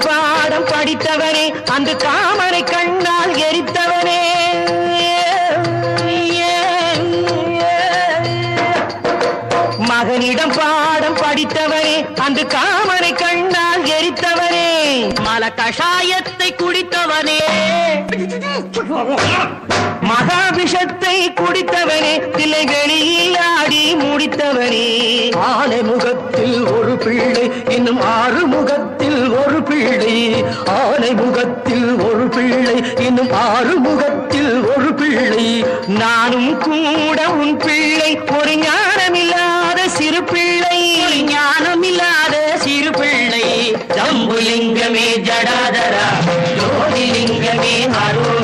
மகனிடம் பாடம் படித்தவனே அந்த காமனை கண்ணால் எரித்தவனே மகனிடம் பாடம் படித்தவனே அந்த காமனை கண்ணால் எரித்தவனே மல கஷாயத்தை குடித்தவனே மகாபிஷத்தை குடித்தவனே தில்லை வெளியில் ஆடி முடித்தவனே ஆனை முகத்தில் ஒரு பிள்ளை இன்னும் 6 முகத்தில் ஒரு பிள்ளை ஆனை முகத்தில் ஒரு பிள்ளை இன்னும் 6 முகத்தில் ஒரு பிள்ளை நானும் கூட உன் பிள்ளை ஒரு ஞானமில்லாத சிறு பிள்ளை ஞானமில்லாத சிறு பிள்ளை ஜம்புலிங்கமே ஜடாதரா ஜோதிலிங்கமே அருள்